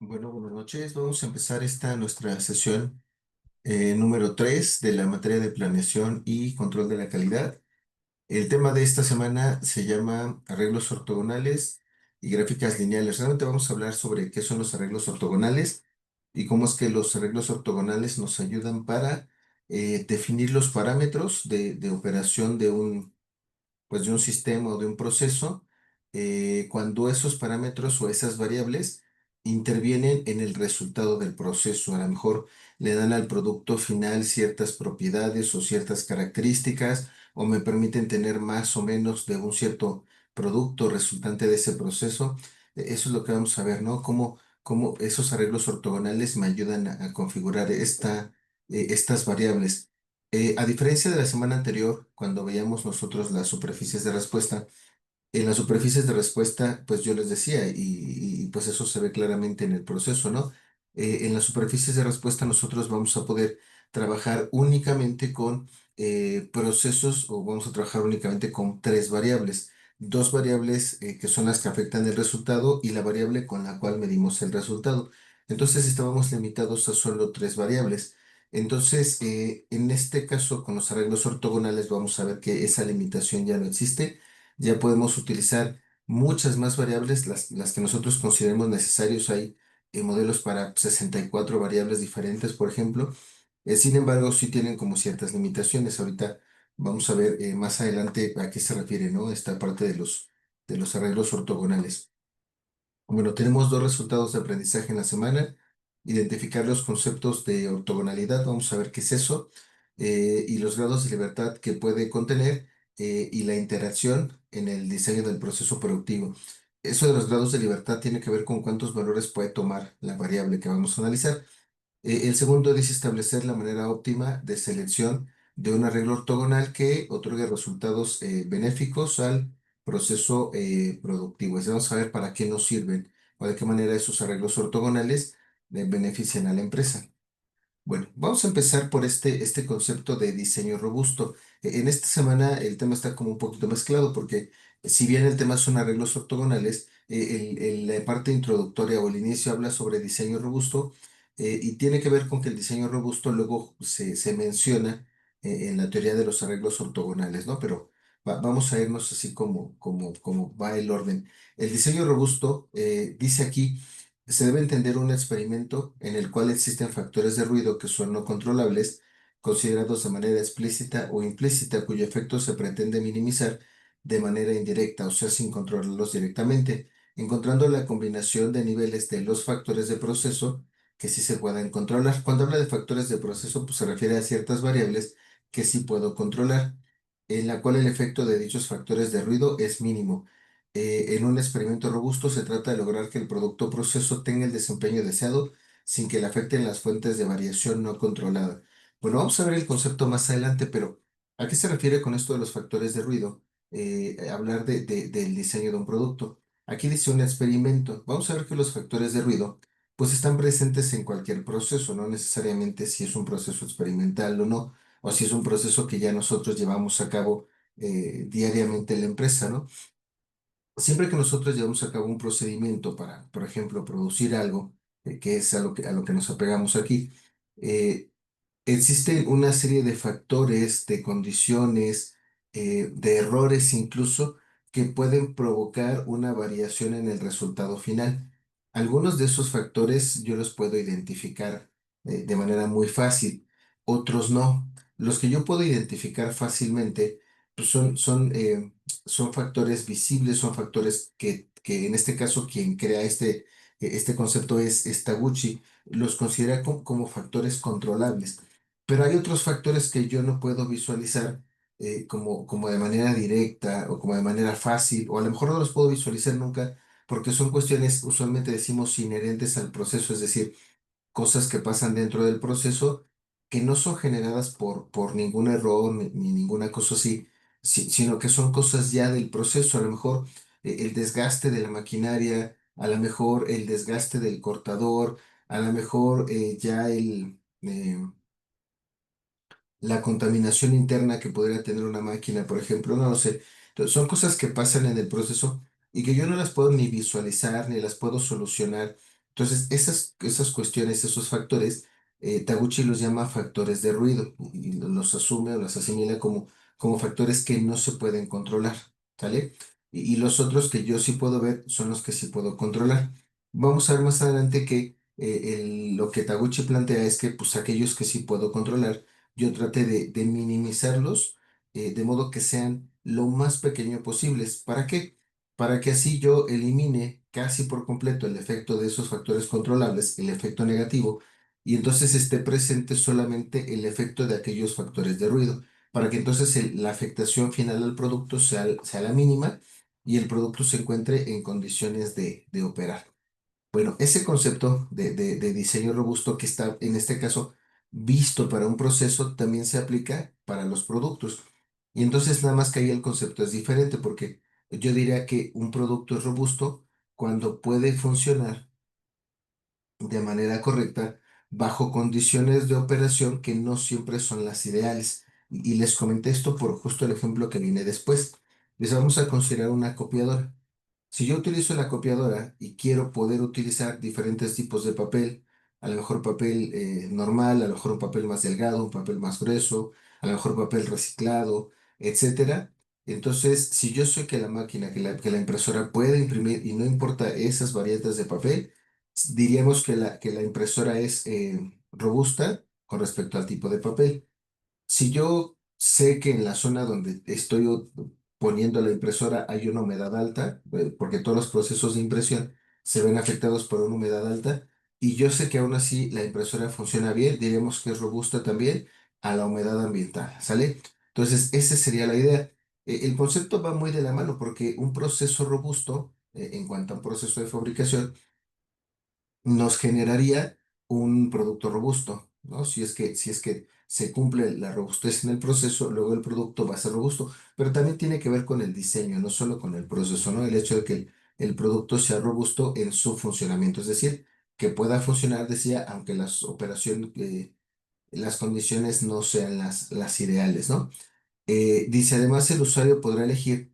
Bueno, buenas noches. Vamos a empezar esta nuestra sesión número 3 de la materia de planeación y control de la calidad. El tema de esta semana se llama arreglos ortogonales y gráficas lineales. Realmente vamos a hablar sobre qué son los arreglos ortogonales y cómo es que los arreglos ortogonales nos ayudan para definir los parámetros de operación de un sistema o de un proceso, cuando esos parámetros o esas variables intervienen en el resultado del proceso. A lo mejor le dan al producto final ciertas propiedades o ciertas características, o me permiten tener más o menos de un cierto producto resultante de ese proceso. Eso es lo que vamos a ver, ¿no? Cómo esos arreglos ortogonales me ayudan a configurar estas variables. A diferencia de la semana anterior, cuando veíamos nosotros las superficies de respuesta, en las superficies de respuesta, pues yo les decía, y pues eso se ve claramente en el proceso, ¿no? En las superficies de respuesta nosotros vamos a poder trabajar únicamente con procesos, o vamos a trabajar únicamente con tres variables. Dos variables que son las que afectan el resultado y la variable con la cual medimos el resultado. Entonces estábamos limitados a solo tres variables. Entonces, en este caso, con los arreglos ortogonales, vamos a ver que esa limitación ya no existe. Ya podemos utilizar muchas más variables, las que nosotros consideremos necesarios. Hay modelos para 64 variables diferentes, por ejemplo. Sin embargo, sí tienen como ciertas limitaciones. Ahorita vamos a ver más adelante a qué se refiere, ¿no? Esta parte de los arreglos ortogonales. Bueno, tenemos dos resultados de aprendizaje en la semana. Identificar los conceptos de ortogonalidad, vamos a ver qué es eso, y los grados de libertad que puede contener, y la interacción en el diseño del proceso productivo. Eso de los grados de libertad tiene que ver con cuántos valores puede tomar la variable que vamos a analizar. El segundo dice establecer la manera óptima de selección de un arreglo ortogonal que otorgue resultados benéficos al proceso productivo. Vamos a ver para qué nos sirven o de qué manera esos arreglos ortogonales benefician a la empresa. Bueno, vamos a empezar por este concepto de diseño robusto. En esta semana el tema está como un poquito mezclado porque si bien el tema son arreglos ortogonales, la parte introductoria o el inicio habla sobre diseño robusto, y tiene que ver con que el diseño robusto luego se menciona en la teoría de los arreglos ortogonales, ¿no? Pero vamos a irnos así como va el orden. El diseño robusto dice aquí: se debe entender un experimento en el cual existen factores de ruido que son no controlables, considerados de manera explícita o implícita, cuyo efecto se pretende minimizar de manera indirecta, o sea, sin controlarlos directamente, encontrando la combinación de niveles de los factores de proceso que sí se pueden controlar. Cuando habla de factores de proceso, pues se refiere a ciertas variables que sí puedo controlar, en la cual el efecto de dichos factores de ruido es mínimo. En un experimento robusto se trata de lograr que el producto o proceso tenga el desempeño deseado sin que le afecten las fuentes de variación no controlada. Bueno, vamos a ver el concepto más adelante, pero ¿a qué se refiere con esto de los factores de ruido? Hablar del diseño de un producto. Aquí dice un experimento. Vamos a ver que los factores de ruido pues están presentes en cualquier proceso, no necesariamente si es un proceso experimental o no, o si es un proceso que ya nosotros llevamos a cabo diariamente en la empresa, ¿no? Siempre que nosotros llevamos a cabo un procedimiento para, por ejemplo, producir algo, que es a lo que nos apegamos aquí, eh, existe una serie de factores, de condiciones, de errores incluso, que pueden provocar una variación en el resultado final. Algunos de esos factores yo los puedo identificar de manera muy fácil, otros no. Los que yo puedo identificar fácilmente pues son factores visibles, son factores que en este caso quien crea este concepto es Taguchi, los considera como factores controlables. Pero hay otros factores que yo no puedo visualizar como de manera directa o como de manera fácil, o a lo mejor no los puedo visualizar nunca porque son cuestiones, usualmente decimos, inherentes al proceso, es decir, cosas que pasan dentro del proceso que no son generadas por ningún error ni ninguna cosa así, sino que son cosas ya del proceso, a lo mejor el desgaste de la maquinaria, a lo mejor el desgaste del cortador, a lo mejor ya la contaminación interna que podría tener una máquina, por ejemplo, no lo sé. Entonces, son cosas que pasan en el proceso y que yo no las puedo ni visualizar ni las puedo solucionar. Entonces, esas cuestiones, esos factores, Taguchi los llama factores de ruido y los asume o los asimila como factores que no se pueden controlar, ¿sale? Y los otros que yo sí puedo ver son los que sí puedo controlar. Vamos a ver más adelante que lo que Taguchi plantea es que pues aquellos que sí puedo controlar, yo trate de minimizarlos de modo que sean lo más pequeño posibles. ¿Para qué? Para que así yo elimine casi por completo el efecto de esos factores controlables, el efecto negativo, y entonces esté presente solamente el efecto de aquellos factores de ruido, para que entonces la afectación final al producto sea la mínima y el producto se encuentre en condiciones de operar. Bueno, ese concepto de diseño robusto que está en este caso visto para un proceso también se aplica para los productos. Y entonces nada más que ahí el concepto es diferente porque yo diría que un producto es robusto cuando puede funcionar de manera correcta bajo condiciones de operación que no siempre son las ideales. Y les comenté esto por justo el ejemplo que viene después. Les vamos a considerar una copiadora. Si yo utilizo la copiadora y quiero poder utilizar diferentes tipos de papel, a lo mejor papel normal, a lo mejor un papel más delgado, un papel más grueso, a lo mejor papel reciclado, etcétera. Entonces, si yo sé que la máquina, que la impresora puede imprimir y no importa esas variantes de papel, diríamos que la impresora es robusta con respecto al tipo de papel. Si yo sé que en la zona donde estoy poniendo la impresora hay una humedad alta, porque todos los procesos de impresión se ven afectados por una humedad alta, y yo sé que aún así la impresora funciona bien, diríamos que es robusta también a la humedad ambiental, ¿sale? Entonces, esa sería la idea. El concepto va muy de la mano porque un proceso robusto, en cuanto a un proceso de fabricación, nos generaría un producto robusto, ¿no? Si es que se cumple la robustez en el proceso, luego el producto va a ser robusto, pero también tiene que ver con el diseño, no solo con el proceso, ¿no? El hecho de que el producto sea robusto en su funcionamiento, es decir, que pueda funcionar, decía, aunque las operaciones, las condiciones no sean las ideales, ¿no? Dice, además el usuario podrá elegir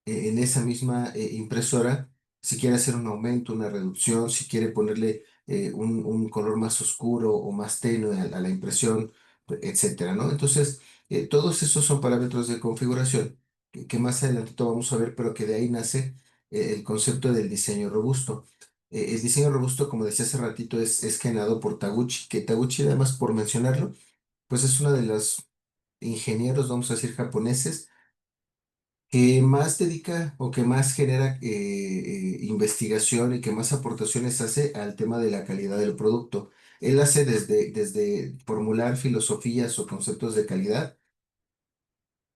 en esa misma impresora si quiere hacer un aumento, una reducción, si quiere ponerle un color más oscuro o más tenue a la impresión, etcétera, ¿no? Entonces, todos esos son parámetros de configuración que más adelante vamos a ver, pero que de ahí nace el concepto del diseño robusto. El diseño robusto, como decía hace ratito, es generado por Taguchi, que Taguchi, además, por mencionarlo, pues es una de las ingenieros, vamos a decir, japoneses, que más dedica o que más genera investigación y que más aportaciones hace al tema de la calidad del producto. Él hace desde formular filosofías o conceptos de calidad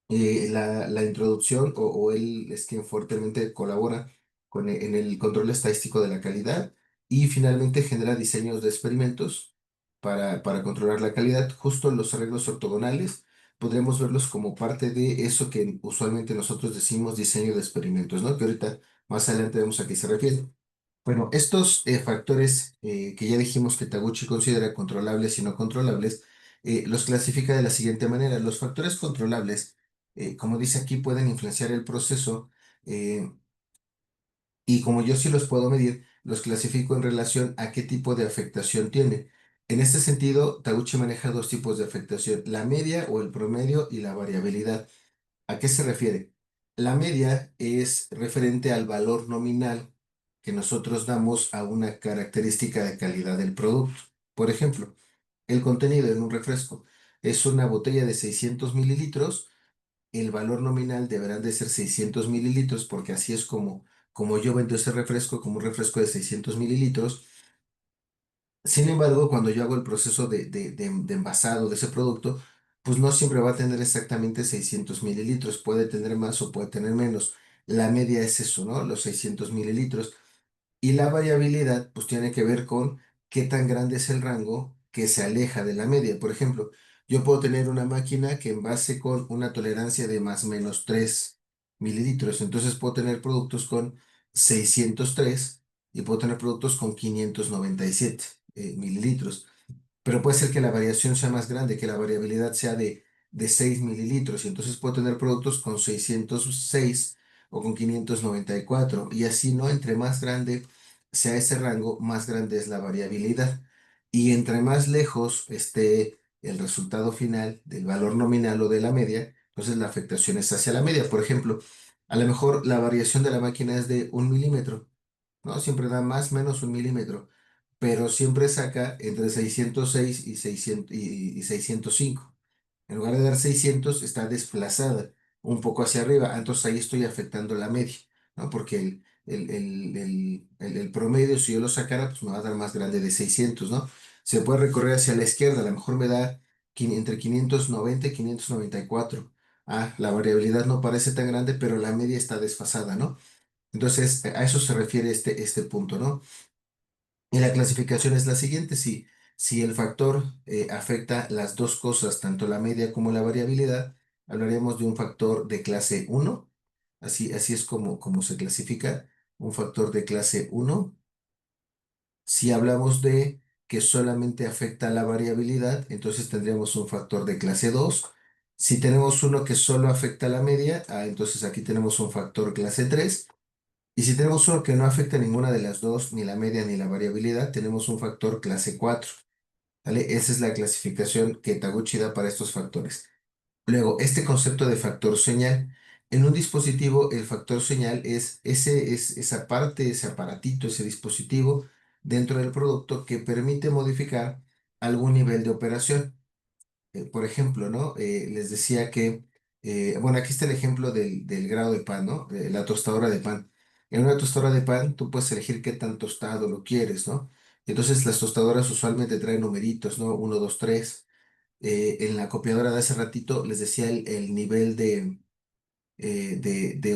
la introducción o él es quien fuertemente colabora en el control estadístico de la calidad y finalmente genera diseños de experimentos para controlar la calidad. Justo los arreglos ortogonales podremos verlos como parte de eso que usualmente nosotros decimos diseño de experimentos, ¿no? Que ahorita más adelante vemos a qué se refiere. Bueno, estos factores que ya dijimos que Taguchi considera controlables y no controlables, los clasifica de la siguiente manera. Los factores controlables, como dice aquí, pueden influenciar el proceso eh, y como yo sí los puedo medir, los clasifico en relación a qué tipo de afectación tiene. En este sentido, Taguchi maneja dos tipos de afectación, la media o el promedio y la variabilidad. ¿A qué se refiere? La media es referente al valor nominal que nosotros damos a una característica de calidad del producto. Por ejemplo, el contenido en un refresco es una botella de 600 mililitros, el valor nominal deberán de ser 600 mililitros porque así es como yo vendo ese refresco como un refresco de 600 mililitros. Sin embargo, cuando yo hago el proceso de envasado de ese producto, pues no siempre va a tener exactamente 600 mililitros, puede tener más o puede tener menos. La media es eso, ¿no? Los 600 mililitros. Y la variabilidad, pues tiene que ver con qué tan grande es el rango que se aleja de la media. Por ejemplo, yo puedo tener una máquina que envase con una tolerancia de más o menos 3 mililitros. Entonces puedo tener productos con 603 y puedo tener productos con 597 mililitros. Pero puede ser que la variación sea más grande, que la variabilidad sea de 6 mililitros. Y entonces puedo tener productos con 606 o con 594. Y así, ¿no? Entre más grande sea ese rango, más grande es la variabilidad. Y entre más lejos esté el resultado final del valor nominal o de la media, entonces la afectación es hacia la media. Por ejemplo, a lo mejor la variación de la máquina es de 1 milímetro, ¿no? Siempre da más o menos 1 milímetro, pero siempre saca entre 606 y 600 y 605. En lugar de dar 600 está desplazada un poco hacia arriba. Entonces ahí estoy afectando la media, ¿no? Porque el promedio, si yo lo sacara, pues me va a dar más grande de 600, ¿no? Se puede recorrer hacia la izquierda, a lo mejor me da entre 590 y 594. Ah, la variabilidad no parece tan grande, pero la media está desfasada, ¿no? Entonces, a eso se refiere este punto, ¿no? Y la clasificación es la siguiente: si el factor afecta las dos cosas, tanto la media como la variabilidad, hablaríamos de un factor de clase uno. Así es como se clasifica, un factor de clase uno. Si hablamos de que solamente afecta la variabilidad, entonces tendríamos un factor de clase 2. Si tenemos uno que solo afecta la media, entonces aquí tenemos un factor clase 3. Y si tenemos uno que no afecta ninguna de las dos, ni la media ni la variabilidad, tenemos un factor clase 4. ¿Vale? Esa es la clasificación que Taguchi da para estos factores. Luego, este concepto de factor señal. En un dispositivo, el factor señal es esa parte, ese aparatito, ese dispositivo dentro del producto que permite modificar algún nivel de operación. Por ejemplo, ¿no? Les decía que, bueno, aquí está el ejemplo del grado de pan, ¿no? La tostadora de pan. En una tostadora de pan, tú puedes elegir qué tan tostado lo quieres, ¿no? Entonces, las tostadoras usualmente traen numeritos, ¿no? Uno, 2, 3. En la copiadora de hace ratito les decía el nivel de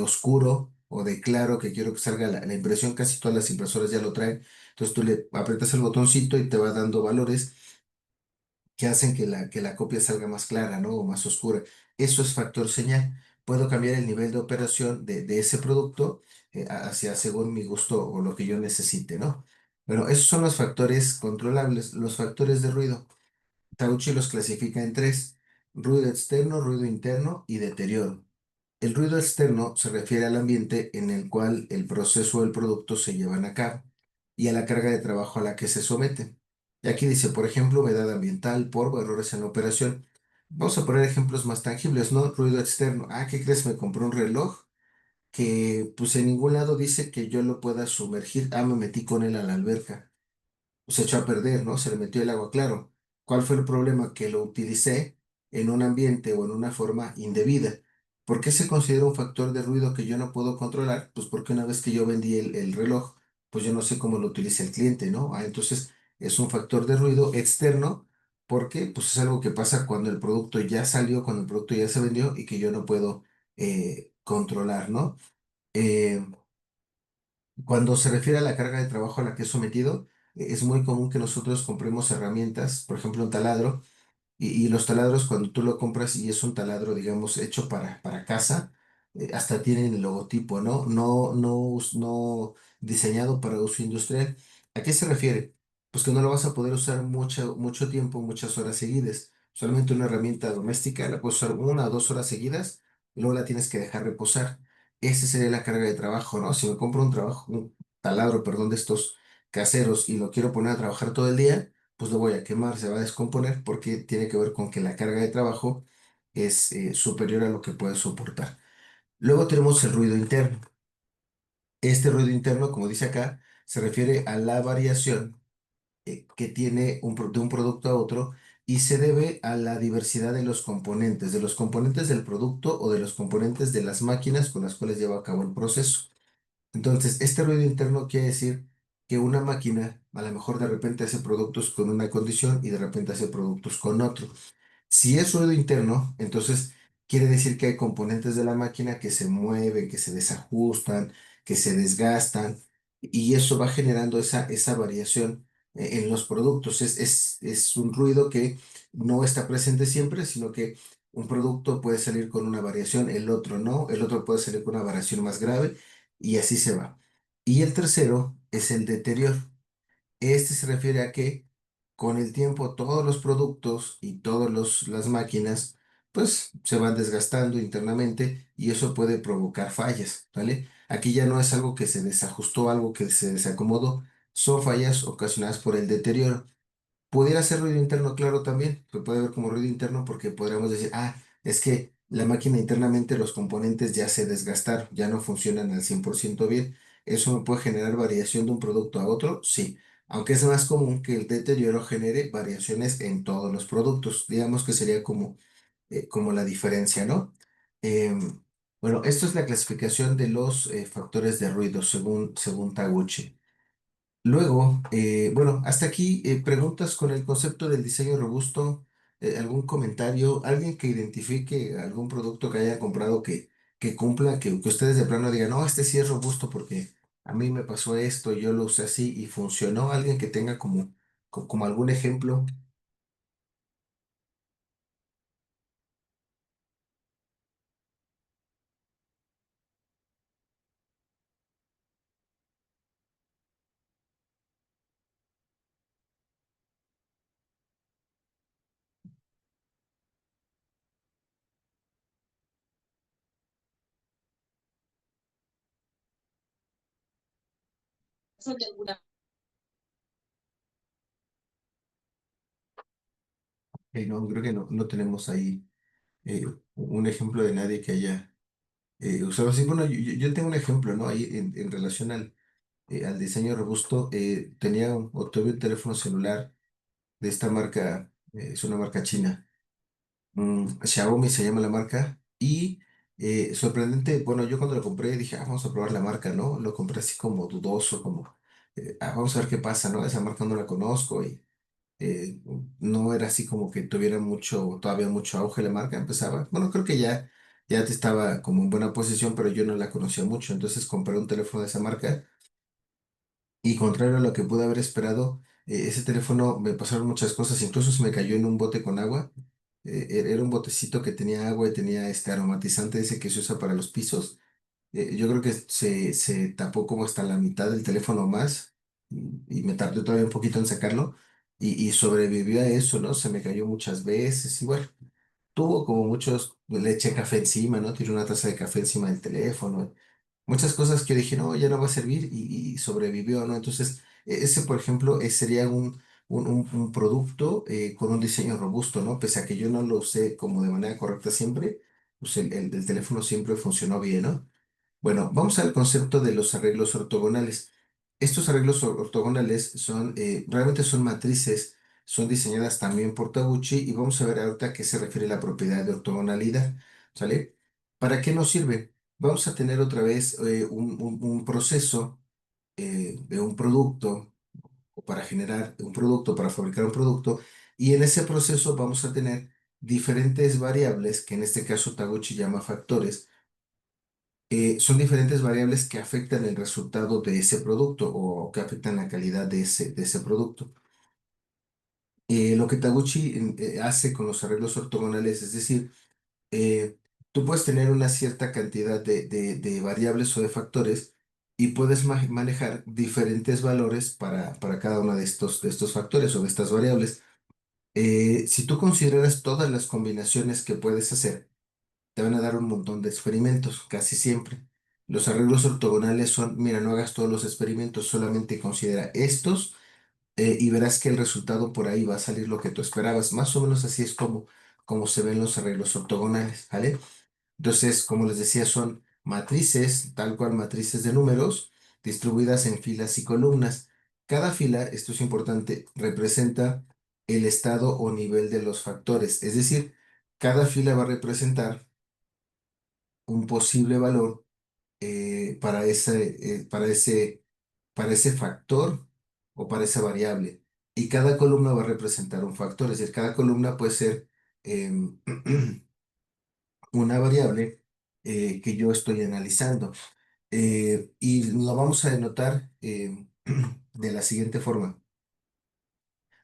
oscuro o de claro que quiero que salga la impresión. Casi todas las impresoras ya lo traen. Entonces, tú le aprietas el botoncito y te va dando valores que hacen que la copia salga más clara, ¿no? O más oscura. Eso es factor señal. Puedo cambiar el nivel de operación de ese producto hacia según mi gusto o lo que yo necesite, ¿no? Bueno, esos son los factores controlables. Los factores de ruido, Tauchi los clasifica en tres: ruido externo, ruido interno y deterioro. El ruido externo se refiere al ambiente en el cual el proceso o el producto se llevan a cabo y a la carga de trabajo a la que se somete. Y aquí dice, por ejemplo, humedad ambiental, polvo, errores en la operación. Vamos a poner ejemplos más tangibles, ¿no? Ruido externo. ¿Qué crees? Me compré un reloj que pues en ningún lado dice que yo lo pueda sumergir. Me metí con él a la alberca, se echó a perder, ¿no? Se le metió el agua, claro. ¿Cuál fue el problema? Que lo utilicé en un ambiente o en una forma indebida. ¿Por qué se considera un factor de ruido que yo no puedo controlar? Pues porque una vez que yo vendí el reloj, pues yo no sé cómo lo utiliza el cliente, ¿no? Entonces es un factor de ruido externo porque pues es algo que pasa cuando el producto ya salió, cuando el producto ya se vendió y que yo no puedo controlar, ¿no? Eh, Cuando se refiere a la carga de trabajo a la que es sometido, es muy común que nosotros compremos herramientas, por ejemplo, un taladro, y los taladros, cuando tú lo compras y es un taladro, digamos, hecho para casa, hasta tienen el logotipo, ¿no? No diseñado para uso industrial. ¿A qué se refiere? Pues que no lo vas a poder usar mucho tiempo, muchas horas seguidas. Solamente una herramienta doméstica la puedes usar 1 o 2 horas seguidas y luego la tienes que dejar reposar. Esa sería la carga de trabajo, ¿no? Si me compro un taladro, perdón, de estos caseros y lo quiero poner a trabajar todo el día, pues lo voy a quemar, se va a descomponer porque tiene que ver con que la carga de trabajo es superior a lo que puede soportar. Luego tenemos el ruido interno. Este ruido interno, como dice acá, se refiere a la variación que tiene de un producto a otro y se debe a la diversidad de los componentes del producto o de los componentes de las máquinas con las cuales lleva a cabo el proceso. Entonces, este ruido interno quiere decir que una máquina a lo mejor de repente hace productos con una condición y de repente hace productos con otro. Si es ruido interno, entonces quiere decir que hay componentes de la máquina que se mueven, que se desajustan, que se desgastan, y eso va generando esa variación en los productos. Es un ruido que no está presente siempre, sino que un producto puede salir con una variación, el otro no, el otro puede salir con una variación más grave, y así se va. Y el tercero es el deterioro. Este se refiere a que con el tiempo todos los productos y todas las máquinas pues se van desgastando internamente y eso puede provocar fallas, ¿vale? Aquí ya no es algo que se desajustó, algo que se desacomodó, son fallas ocasionadas por el deterioro. Pudiera ser ruido interno, claro, también. Se puede ver como ruido interno porque podríamos decir, es que la máquina internamente, los componentes ya se desgastaron, ya no funcionan al 100% bien. ¿Eso me puede generar variación de un producto a otro? Sí. Aunque es más común que el deterioro genere variaciones en todos los productos. Digamos que sería como la diferencia, ¿no? Em, bueno, esto es la clasificación de los factores de ruido según Taguchi. Luego, bueno, hasta aquí preguntas con el concepto del diseño robusto, algún comentario, alguien que identifique algún producto que haya comprado que cumpla, que ustedes de plano digan, no, este sí es robusto porque a mí me pasó esto, yo lo usé así y funcionó, alguien que tenga como algún ejemplo. No, creo que no tenemos ahí un ejemplo de nadie que haya usado así. Bueno, yo tengo un ejemplo, ¿no? Ahí en relación al diseño robusto, o tuve un teléfono celular de esta marca, es una marca china, Xiaomi se llama la marca, y sorprendente, bueno, yo cuando lo compré dije, vamos a probar la marca, ¿no? Lo compré así como dudoso, como, vamos a ver qué pasa, ¿no? Esa marca no la conozco y eh, no era así como que tuviera todavía mucho auge la marca, empezaba, bueno, creo que ya te estaba como en buena posición, pero yo no la conocía mucho, entonces compré un teléfono de esa marca. Y contrario a lo que pude haber esperado, ese teléfono me pasaron muchas cosas, incluso se me cayó en un bote con agua. Era un botecito que tenía agua y tenía este aromatizante ese que se usa para los pisos. Yo creo que se tapó como hasta la mitad del teléfono más y me tardé todavía un poquito en sacarlo y sobrevivió a eso, ¿no? Se me cayó muchas veces y bueno, tuvo como muchos, le eché café encima, ¿no? Tiré una taza de café encima del teléfono, muchas cosas que yo dije, no, ya no va a servir y sobrevivió, ¿no? Entonces, ese, por ejemplo, sería un producto con un diseño robusto, ¿no? Pese a que yo no lo usé como de manera correcta siempre, pues el teléfono siempre funcionó bien, ¿no? Bueno, vamos al concepto de los arreglos ortogonales. Estos arreglos ortogonales realmente son matrices, son diseñadas también por Taguchi y vamos a ver ahorita a qué se refiere la propiedad de ortogonalidad, ¿sale? ¿Para qué nos sirve? Vamos a tener otra vez un proceso de un producto o para generar un producto, para fabricar un producto, y en ese proceso vamos a tener diferentes variables, que en este caso Taguchi llama factores. Son diferentes variables que afectan el resultado de ese producto o que afectan la calidad de ese producto. Lo que Taguchi hace con los arreglos ortogonales, es decir, tú puedes tener una cierta cantidad de variables o de factores y puedes manejar diferentes valores para cada uno de estos factores o de estas variables. Si tú consideras todas las combinaciones que puedes hacer, te van a dar un montón de experimentos, casi siempre. Los arreglos ortogonales son, mira, no hagas todos los experimentos, solamente considera estos y verás que el resultado por ahí va a salir lo que tú esperabas. Más o menos así es como se ven los arreglos ortogonales, ¿vale? Entonces, como les decía, son matrices, tal cual matrices de números, distribuidas en filas y columnas. Cada fila, esto es importante, representa el estado o nivel de los factores. Es decir, cada fila va a representar un posible valor para ese factor o para esa variable. Y cada columna va a representar un factor, es decir, cada columna puede ser em, una variable que yo estoy analizando. Y lo vamos a denotar de la siguiente forma.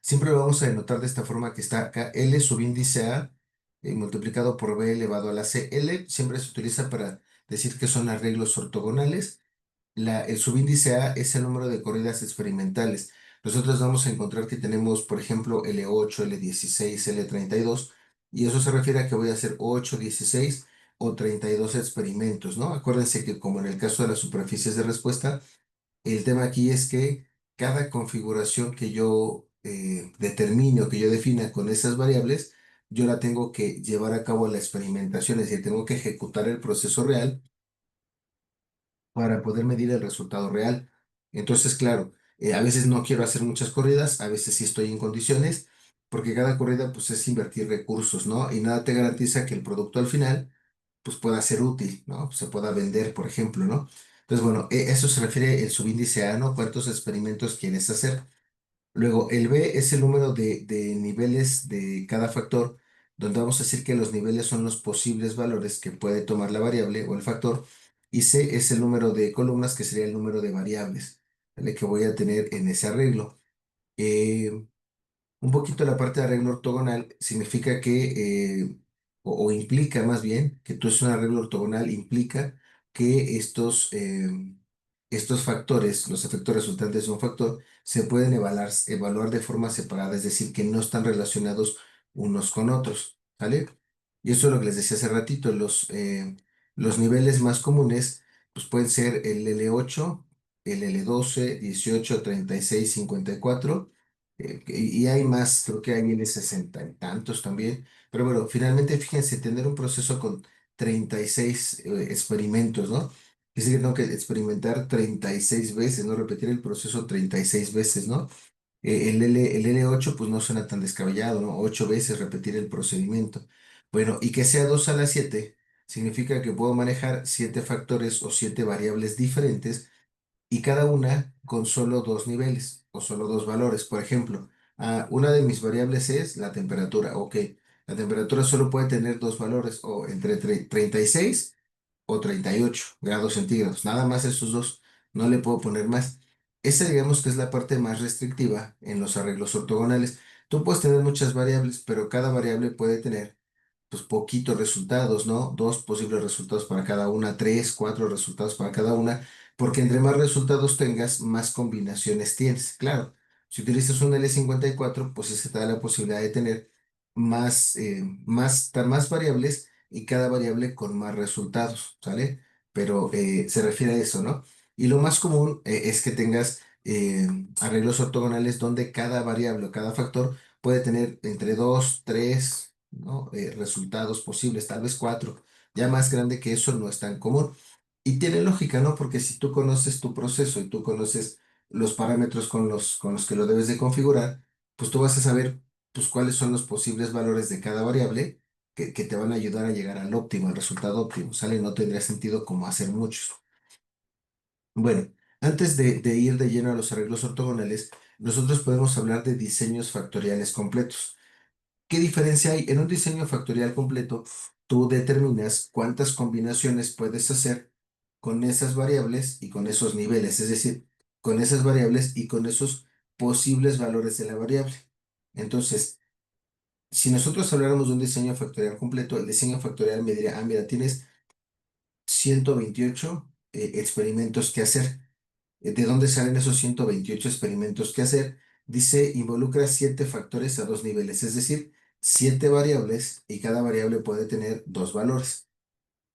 Siempre lo vamos a denotar de esta forma que está acá, L subíndice A multiplicado por B elevado a la C. L siempre se utiliza para decir que son arreglos ortogonales. El subíndice A es el número de corridas experimentales. Nosotros vamos a encontrar que tenemos, por ejemplo, L8, L16, L32, y eso se refiere a que voy a hacer 8, 16. o 32 experimentos, ¿no? Acuérdense que como en el caso de las superficies de respuesta, el tema aquí es que cada configuración que yo determine o que yo defina con esas variables, yo la tengo que llevar a cabo la experimentación, es decir, tengo que ejecutar el proceso real para poder medir el resultado real. Entonces, claro, a veces no quiero hacer muchas corridas, a veces sí estoy en condiciones, porque cada corrida pues es invertir recursos, ¿no? Y nada te garantiza que el producto al final pues pueda ser útil, ¿no? Se pueda vender, por ejemplo, ¿no? Entonces, bueno, eso se refiere el subíndice A, ¿no? ¿Cuántos experimentos quieres hacer? Luego, el B es el número de niveles de cada factor, donde vamos a decir que los niveles son los posibles valores que puede tomar la variable o el factor. Y C es el número de columnas, que sería el número de variables, ¿vale? Que voy a tener en ese arreglo. Eh, un poquito la parte de arreglo ortogonal significa que, o implica más bien, que tú es un arreglo ortogonal, implica que estos factores, los efectos resultantes de un factor, se pueden evaluar de forma separada, es decir, que no están relacionados unos con otros, ¿vale? Y eso es lo que les decía hace ratito, los niveles más comunes, pues pueden ser el L8, el L12, 18, 36, 54 y hay más, creo que hay en 60 y tantos también. Pero bueno, finalmente fíjense, tener un proceso con 36 experimentos, ¿no? Es decir, que tengo que experimentar 36 veces, ¿no? Repetir el proceso 36 veces, ¿no? El L8 pues no suena tan descabellado, ¿no? 8 veces repetir el procedimiento. Bueno, y que sea 2 a la 7 significa que puedo manejar 7 factores o 7 variables diferentes y cada una con solo dos niveles o solo dos valores. Por ejemplo, una de mis variables es la temperatura. Ok, la temperatura solo puede tener dos valores o entre 36 o 38 grados centígrados. Nada más esos dos. No le puedo poner más. Esa digamos que es la parte más restrictiva en los arreglos ortogonales. Tú puedes tener muchas variables, pero cada variable puede tener pues poquitos resultados, ¿no? Dos posibles resultados para cada una, tres, cuatro resultados para cada una, porque entre más resultados tengas, más combinaciones tienes. Claro, si utilizas un L54, pues ese te da la posibilidad de tener más variables y cada variable con más resultados, ¿sale? Pero se refiere a eso, ¿no? Y lo más común es que tengas arreglos ortogonales donde cada variable o cada factor puede tener entre dos, tres, ¿no? Resultados posibles, tal vez cuatro. Ya más grande que eso no es tan común. Y tiene lógica, ¿no? Porque si tú conoces tu proceso y tú conoces los parámetros con los que lo debes de configurar, pues tú vas a saber pues cuáles son los posibles valores de cada variable que te van a ayudar a llegar al óptimo, al resultado óptimo, ¿sale? No tendría sentido como hacer muchos. Bueno, antes de ir de lleno a los arreglos ortogonales, nosotros podemos hablar de diseños factoriales completos. ¿Qué diferencia hay? En un diseño factorial completo, tú determinas cuántas combinaciones puedes hacer con esas variables y con esos niveles, es decir, con esas variables y con esos posibles valores de la variable. Entonces, si nosotros habláramos de un diseño factorial completo, el diseño factorial me diría, mira, tienes 128 experimentos que hacer. ¿De dónde salen esos 128 experimentos que hacer? Dice, involucra 7 factores a dos niveles, es decir, 7 variables y cada variable puede tener dos valores.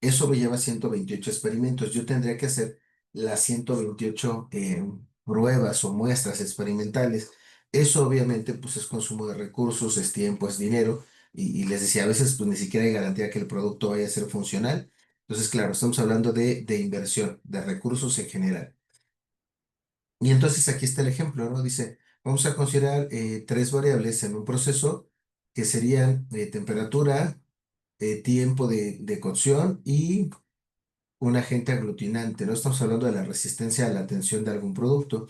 Eso me lleva a 128 experimentos. Yo tendría que hacer las 128 pruebas o muestras experimentales. Eso obviamente pues es consumo de recursos, es tiempo, es dinero. Y les decía, a veces pues ni siquiera hay garantía que el producto vaya a ser funcional. Entonces, claro, estamos hablando de inversión, de recursos en general. Y entonces aquí está el ejemplo, ¿no? Dice, vamos a considerar tres variables en un proceso que serían temperatura, tiempo de cocción y un agente aglutinante, ¿no? Estamos hablando de la resistencia a la tensión de algún producto.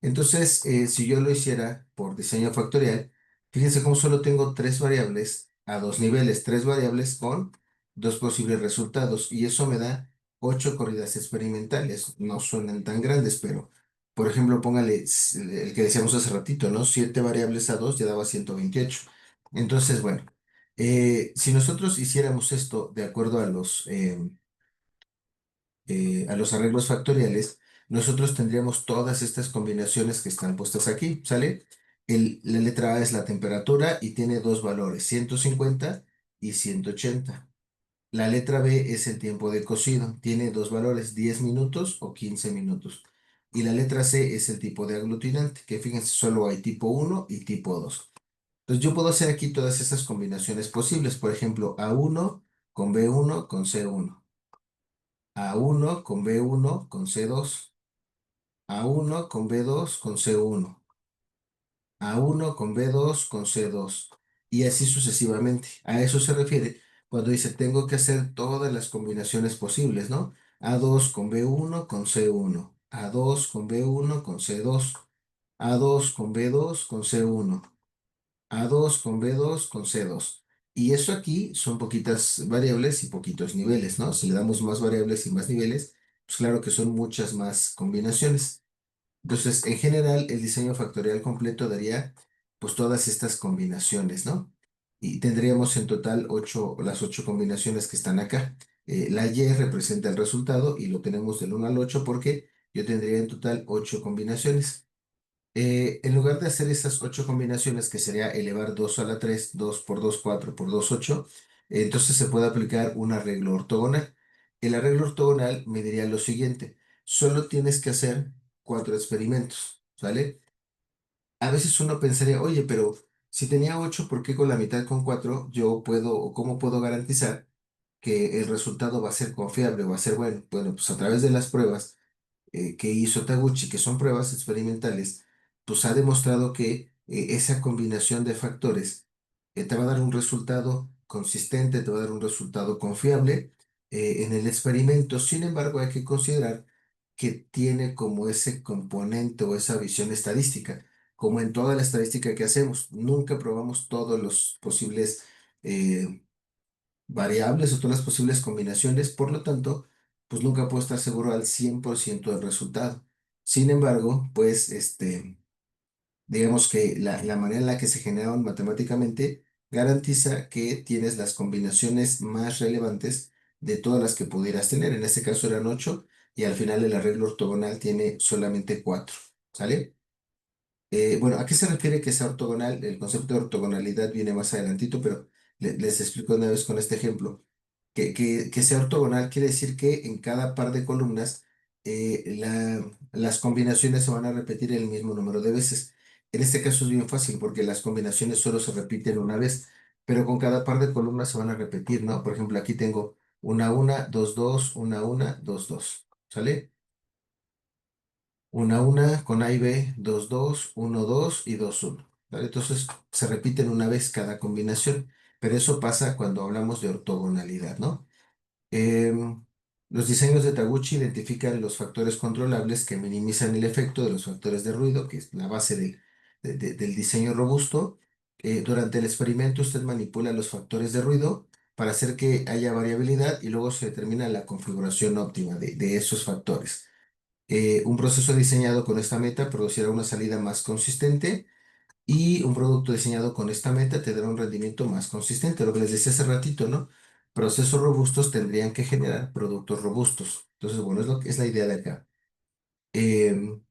Entonces, si yo lo hiciera por diseño factorial, fíjense cómo solo tengo tres variables a dos niveles, tres variables con dos posibles resultados, y eso me da 8 corridas experimentales. No suenan tan grandes, pero, por ejemplo, póngale el que decíamos hace ratito, ¿no? Siete variables a dos ya daba 128. Entonces, bueno, si nosotros hiciéramos esto de acuerdo a los arreglos factoriales, nosotros tendríamos todas estas combinaciones que están puestas aquí, ¿sale? La letra A es la temperatura y tiene dos valores, 150 y 180. La letra B es el tiempo de cocido. Tiene dos valores, 10 minutos o 15 minutos. Y la letra C es el tipo de aglutinante, que fíjense, solo hay tipo uno y tipo 2. Entonces yo puedo hacer aquí todas esas combinaciones posibles. Por ejemplo, A1 con B1 con C1. A1 con B1 con C2. A1 con B2 con C1. A1 con B2 con C2 y así sucesivamente. A eso se refiere cuando dice tengo que hacer todas las combinaciones posibles, ¿no? A2 con B1 con C1, A2 con B1 con C2, A2 con B2 con C1, A2 con B2 con C2. Y eso aquí son poquitas variables y poquitos niveles, ¿no? Si le damos más variables y más niveles, pues claro que son muchas más combinaciones. Entonces, en general, el diseño factorial completo daría pues todas estas combinaciones, ¿no? Y tendríamos en total las ocho combinaciones que están acá. La Y representa el resultado y lo tenemos del 1 al 8 porque yo tendría en total ocho combinaciones. En lugar de hacer esas ocho combinaciones, que sería elevar 2 a la 3, 2 por 2 4 por 2 8, entonces se puede aplicar un arreglo ortogonal. El arreglo ortogonal me diría lo siguiente, solo tienes que hacer cuatro experimentos, ¿sale? A veces uno pensaría, oye, pero si tenía 8, ¿por qué con la mitad con 4 yo puedo, o cómo puedo garantizar que el resultado va a ser confiable, va a ser bueno? Bueno, pues a través de las pruebas que hizo Taguchi, que son pruebas experimentales, pues ha demostrado que esa combinación de factores te va a dar un resultado consistente, te va a dar un resultado confiable en el experimento. Sin embargo, hay que considerar que tiene como ese componente o esa visión estadística, como en toda la estadística que hacemos. Nunca probamos todos los posibles eh, variables o todas las posibles combinaciones, por lo tanto, pues nunca puedo estar seguro al 100% del resultado. Sin embargo, pues digamos que la manera en la que se generaron matemáticamente garantiza que tienes las combinaciones más relevantes de todas las que pudieras tener. En este caso eran 8 y al final el arreglo ortogonal tiene solamente 4. ¿Sale? Bueno, ¿a qué se refiere que sea ortogonal? El concepto de ortogonalidad viene más adelantito, pero les explico una vez con este ejemplo. Que sea ortogonal quiere decir que en cada par de columnas las combinaciones se van a repetir el mismo número de veces. En este caso es bien fácil porque las combinaciones solo se repiten una vez, pero con cada par de columnas se van a repetir, ¿no? Por ejemplo, aquí tengo una, dos, dos. ¿Sale? Una con A y B, dos, uno, dos y dos, uno. ¿Vale? Entonces se repiten una vez cada combinación, pero eso pasa cuando hablamos de ortogonalidad, ¿no? Em, los diseños de Taguchi identifican los factores controlables que minimizan el efecto de los factores de ruido, que es la base del diseño robusto. Durante el experimento usted manipula los factores de ruido para hacer que haya variabilidad y luego se determina la configuración óptima de esos factores. Un proceso diseñado con esta meta producirá una salida más consistente y un producto diseñado con esta meta te dará un rendimiento más consistente. Lo que les decía hace ratito, ¿no? Procesos robustos tendrían que generar productos robustos. Entonces, bueno, es la idea de acá. Em,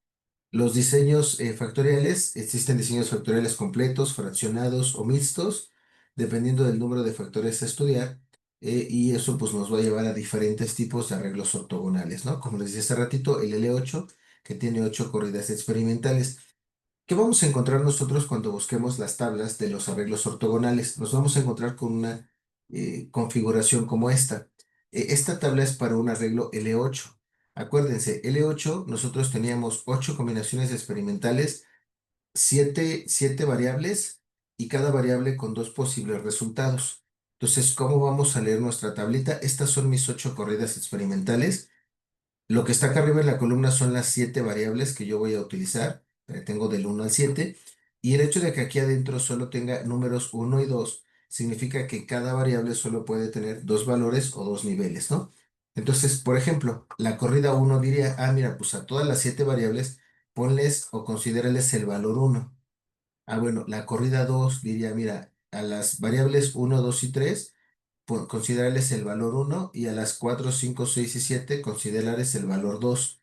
los diseños factoriales, existen diseños factoriales completos, fraccionados o mixtos, dependiendo del número de factores a estudiar, y eso pues nos va a llevar a diferentes tipos de arreglos ortogonales, ¿no? Como les decía hace ratito, el L8, que tiene 8 corridas experimentales. ¿Qué vamos a encontrar nosotros cuando busquemos las tablas de los arreglos ortogonales? Nos vamos a encontrar con una configuración como esta. Esta tabla es para un arreglo L8. Acuérdense, L8 nosotros teníamos 8 combinaciones experimentales, siete variables y cada variable con dos posibles resultados. Entonces, ¿cómo vamos a leer nuestra tablita? Estas son mis 8 corridas experimentales. Lo que está acá arriba en la columna son las siete variables que yo voy a utilizar. Tengo del 1 al 7. Y el hecho de que aquí adentro solo tenga números uno y 2 significa que cada variable solo puede tener dos valores o dos niveles, ¿no? Entonces, por ejemplo, la corrida uno diría, ah, mira, pues a todas las siete variables ponles o considérales el valor uno. Ah, bueno, la corrida 2 diría, mira, a las variables uno, 2 y 3 considerarles el valor uno y a las 4, 5, 6 y 7 considerarles el valor 2.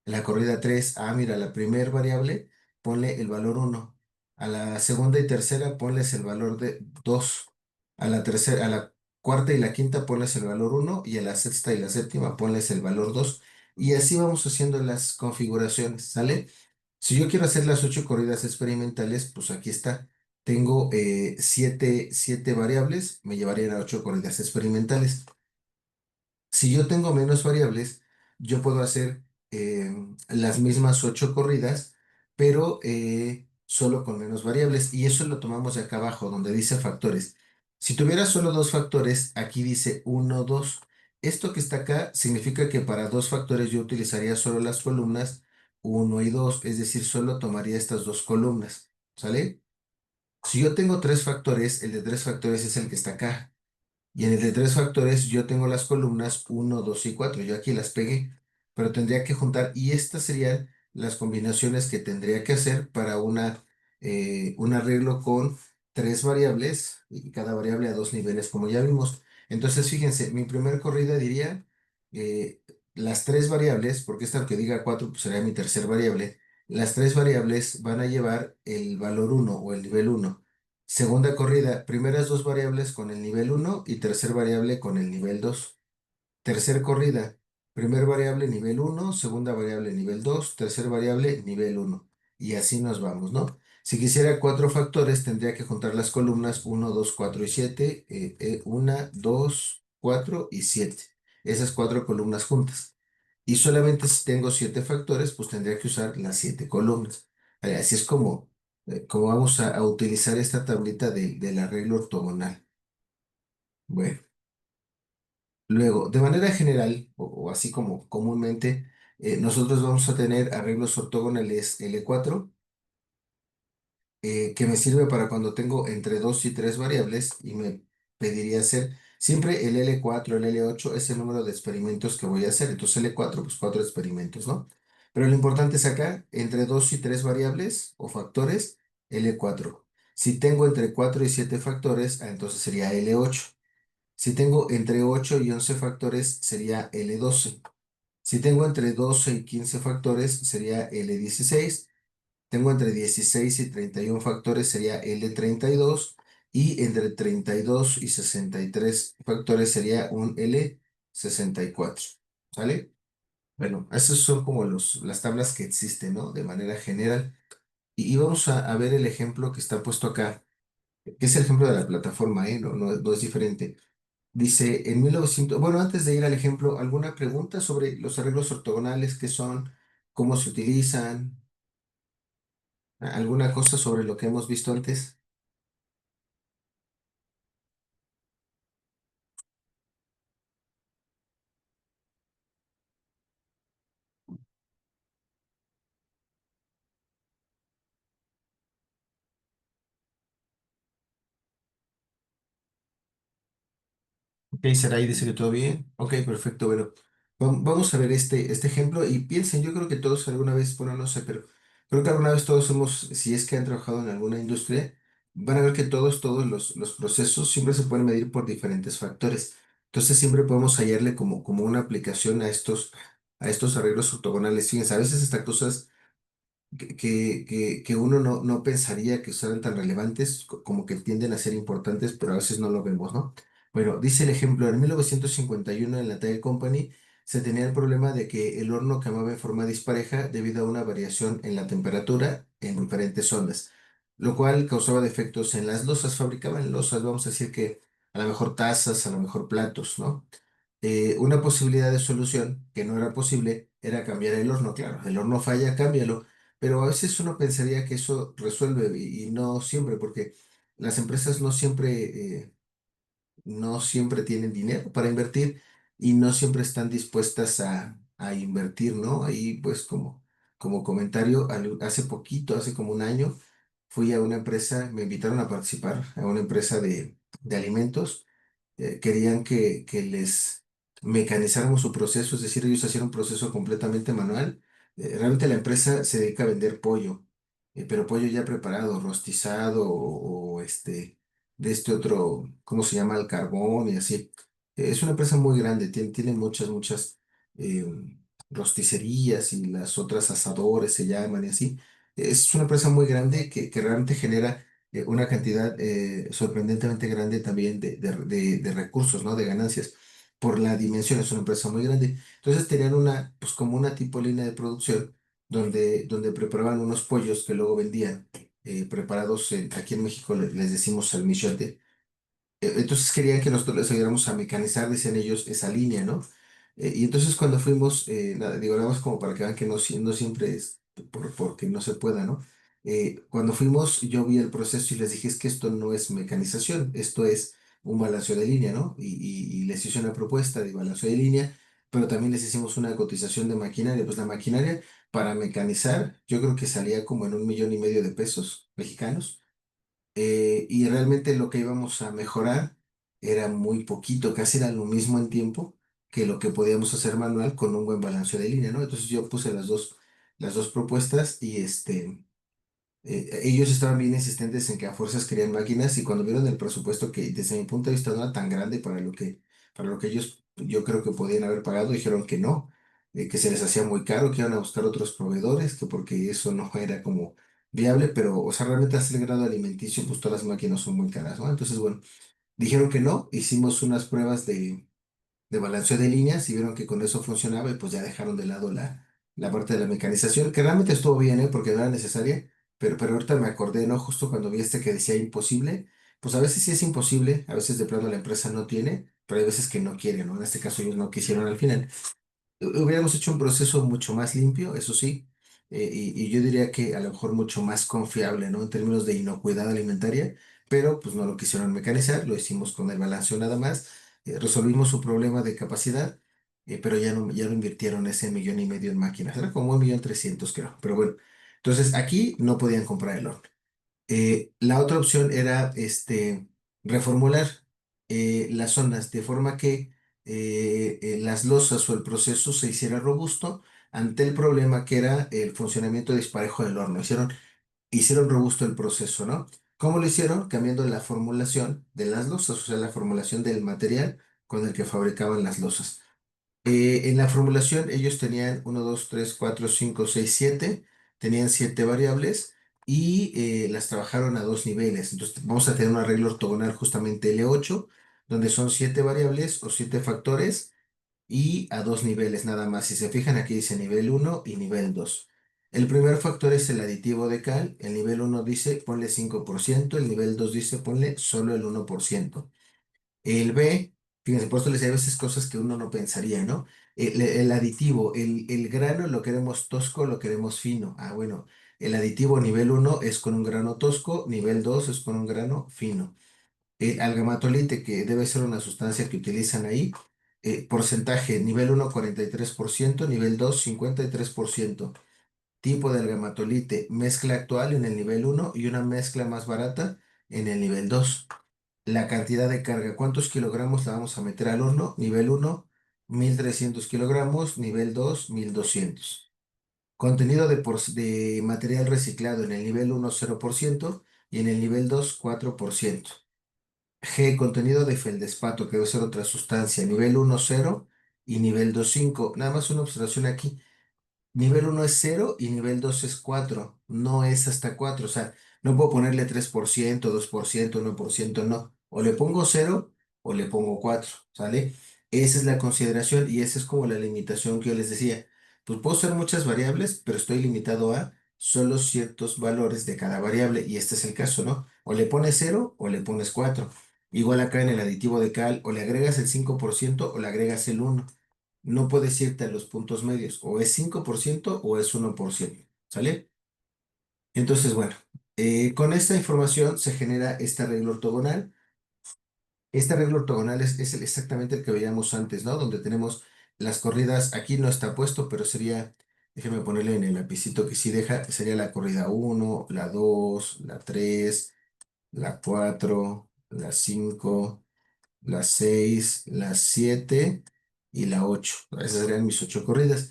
En la corrida 3, ah, mira, la primera variable, ponle el valor uno. A la segunda y tercera, ponles el valor de 2. A la tercera, a la cuarta y la quinta ponles el valor uno y a la sexta y la séptima ponles el valor 2. Y así vamos haciendo las configuraciones, ¿sale? Si yo quiero hacer las 8 corridas experimentales, pues aquí está. Tengo siete variables, me llevarían a 8 corridas experimentales. Si yo tengo menos variables, yo puedo hacer las mismas 8 corridas, pero solo con menos variables. Y eso lo tomamos de acá abajo, donde dice factores. Si tuviera solo dos factores, aquí dice uno 2. Esto que está acá significa que para dos factores yo utilizaría solo las columnas uno y 2, es decir, solo tomaría estas dos columnas. ¿Sale? Si yo tengo tres factores, el de tres factores es el que está acá. Y en el de tres factores yo tengo las columnas uno 2 y 4. Yo aquí las pegué, pero tendría que juntar y estas serían las combinaciones que tendría que hacer para un arreglo con tres variables y cada variable a dos niveles, como ya vimos. Entonces, fíjense, mi primer corrida diría eh, las tres variables, porque esta que diga 4 pues sería mi tercer variable. Las tres variables van a llevar el valor uno o el nivel uno. Segunda corrida, primeras dos variables con el nivel uno y tercer variable con el nivel 2. Tercer corrida, primer variable nivel uno, segunda variable nivel 2, tercer variable nivel uno. Y así nos vamos, ¿no? Si quisiera cuatro factores, tendría que juntar las columnas uno, 2, 4 y 7. 1, 2, 4 y 7. Esas cuatro columnas juntas. Y solamente si tengo siete factores, pues tendría que usar las siete columnas. Así es como vamos a utilizar esta tablita del arreglo ortogonal. Bueno. Luego, de manera general, o así como comúnmente, nosotros vamos a tener arreglos ortogonales L4, que me sirve para cuando tengo entre 2 y 3 variables y me pediría hacer siempre el L4, el L8 es el número de experimentos que voy a hacer. Entonces L4, pues 4 experimentos, ¿no? Pero lo importante es acá, entre 2 y 3 variables o factores, L4. Si tengo entre 4 y 7 factores, entonces sería L8. Si tengo entre 8 y 11 factores, sería L12. Si tengo entre 12 y 15 factores, sería L16. Tengo entre 16 y 31 factores, sería L32. Y entre 32 y 63 factores, sería un L64. ¿Sale? Bueno, esos son como las tablas que existen, ¿no? De manera general. Y vamos a ver el ejemplo que está puesto acá, que es el ejemplo de la plataforma, ¿eh? No es diferente. Dice, en 1900, bueno, antes de ir al ejemplo, ¿alguna pregunta sobre los arreglos ortogonales? ¿Qué son? ¿Cómo se utilizan? ¿Alguna cosa sobre lo que hemos visto antes? Ok, Sarai dice que todo bien. Ok, perfecto. Bueno, vamos a ver este ejemplo y piensen, yo creo que todos alguna vez, bueno, no sé, pero creo que alguna vez todos hemos, si es que han trabajado en alguna industria, van a ver que todos los procesos siempre se pueden medir por diferentes factores. Entonces siempre podemos hallarle como una aplicación a estos arreglos ortogonales. Fíjense, a veces estas cosas que uno no pensaría que fueran tan relevantes, como que tienden a ser importantes, pero a veces no lo vemos, ¿no? Bueno, dice el ejemplo, en 1951 en la Tire Company se tenía el problema de que el horno quemaba en forma dispareja debido a una variación en la temperatura en diferentes zonas, lo cual causaba defectos en las losas. Fabricaban losas, vamos a decir que a lo mejor tazas, a lo mejor platos, ¿no? Una posibilidad de solución que no era posible era cambiar el horno. Claro, el horno falla, cámbialo, pero a veces uno pensaría que eso resuelve y no siempre, porque las empresas no siempre tienen dinero para invertir y no siempre están dispuestas a invertir, ¿no? Ahí, pues, como comentario, hace poquito, hace como un año, fui a una empresa, me invitaron a participar a una empresa de alimentos. Querían que les mecanizáramos su proceso, es decir, ellos hacían un proceso completamente manual. Realmente la empresa se dedica a vender pollo, pero pollo ya preparado, rostizado de este otro, ¿cómo se llama? Al carbón y así. Es una empresa muy grande, tiene muchas eh, rosticerías y las otras asadores se llaman y así. Es una empresa muy grande que realmente genera una cantidad sorprendentemente grande también de recursos, ¿no? De ganancias. Por la dimensión, es una empresa muy grande. Entonces tenían una, pues como una tipo línea de producción donde preparaban unos pollos que luego vendían preparados aquí en México les decimos salmichote. Entonces querían que nosotros les ayudáramos a mecanizar, decían ellos, esa línea, ¿no? Y entonces cuando fuimos, nada, digo, nada más como para que vean que no siempre es porque no se pueda, ¿no? Cuando fuimos, yo vi el proceso y les dije, es que esto no es mecanización, esto es un balanceo de línea, ¿no? Y les hice una propuesta de balanceo de línea, pero también les hicimos una cotización de maquinaria. Pues la maquinaria para mecanizar, yo creo que salía como en 1,5 millones de pesos mexicanos, y realmente lo que íbamos a mejorar era muy poquito, casi era lo mismo en tiempo que lo que podíamos hacer manual con un buen balanceo de línea, ¿no? Entonces yo puse las dos propuestas y ellos estaban bien insistentes en que a fuerzas querían máquinas y cuando vieron el presupuesto que desde mi punto de vista no era tan grande para lo que ellos yo creo que podían haber pagado, dijeron que no, que se les hacía muy caro, que iban a buscar otros proveedores, que porque eso no era como viable, pero o sea, realmente a el grado alimenticio, pues todas las máquinas son muy caras, ¿no? Entonces, bueno, dijeron que no, hicimos unas pruebas de balanceo de líneas y vieron que con eso funcionaba y pues ya dejaron de lado la parte de la mecanización, que realmente estuvo bien, ¿eh? Porque no era necesaria, pero ahorita me acordé, ¿no? Justo cuando vi que decía imposible, pues a veces sí es imposible, a veces de plano la empresa no tiene, pero hay veces que no quiere, ¿no? En este caso ellos no quisieron al final. Hubiéramos hecho un proceso mucho más limpio, eso sí, y yo diría que a lo mejor mucho más confiable, ¿no? En términos de inocuidad alimentaria, pero pues no lo quisieron mecanizar, lo hicimos con el balanceo nada más, resolvimos su problema de capacidad, pero ya no invirtieron ese 1,5 millones en máquinas, era como 1,300,000 creo, pero bueno, entonces aquí no podían comprar el horno. La otra opción era reformular las zonas de forma que las losas o el proceso se hiciera robusto ante el problema que era el funcionamiento disparejo del horno. Hicieron robusto el proceso, ¿no? ¿Cómo lo hicieron? Cambiando la formulación de las losas, o sea, la formulación del material con el que fabricaban las losas. En la formulación ellos tenían 1, 2, 3, 4, 5, 6, 7, tenían 7 variables y las trabajaron a 2 niveles. Entonces vamos a tener un arreglo ortogonal justamente L8, donde son 7 variables o 7 factores y a 2 niveles nada más. Si se fijan aquí dice nivel 1 y nivel 2. El primer factor es el aditivo de cal. El nivel 1 dice ponle 5%, el nivel 2 dice ponle solo el 1%. El B, fíjense, por eso les decía a veces cosas que uno no pensaría, ¿no? El aditivo, el grano lo queremos tosco, lo queremos fino. Ah, bueno, el aditivo nivel 1 es con un grano tosco, nivel 2 es con un grano fino. El algamatolite, que debe ser una sustancia que utilizan ahí, porcentaje, nivel 1 43%, nivel 2 53%. Tipo de algamatolite, mezcla actual en el nivel 1 y una mezcla más barata en el nivel 2. La cantidad de carga, ¿cuántos kilogramos la vamos a meter al horno? Nivel 1, 1,300 kilogramos, nivel 2, 1,200. Contenido de material reciclado en el nivel 1, 0% y en el nivel 2, 4%. G, contenido de feldespato, que debe ser otra sustancia, nivel 1, 0 y nivel 2, 5. Nada más una observación aquí. Nivel 1 es 0 y nivel 2 es 4. No es hasta 4. O sea, no puedo ponerle 3%, 2%, 1%, no. O le pongo 0 o le pongo 4. ¿Sale? Esa es la consideración y esa es como la limitación que yo les decía. Pues puedo ser muchas variables, pero estoy limitado a solo ciertos valores de cada variable y este es el caso, ¿no? O le pones 0 o le pones 4. Igual acá en el aditivo de cal, o le agregas el 5% o le agregas el 1. No puedes irte a los puntos medios, o es 5% o es 1%. ¿Sale? Entonces, bueno, con esta información se genera este arreglo ortogonal. Este arreglo ortogonal es exactamente el que veíamos antes, ¿no? Donde tenemos las corridas, aquí no está puesto, pero sería, déjeme ponerle en el lapicito que sí deja, sería la corrida uno, la 2, la 3, la 4, la 5, la 6, la 7 y la 8. Esas serían mis 8 corridas.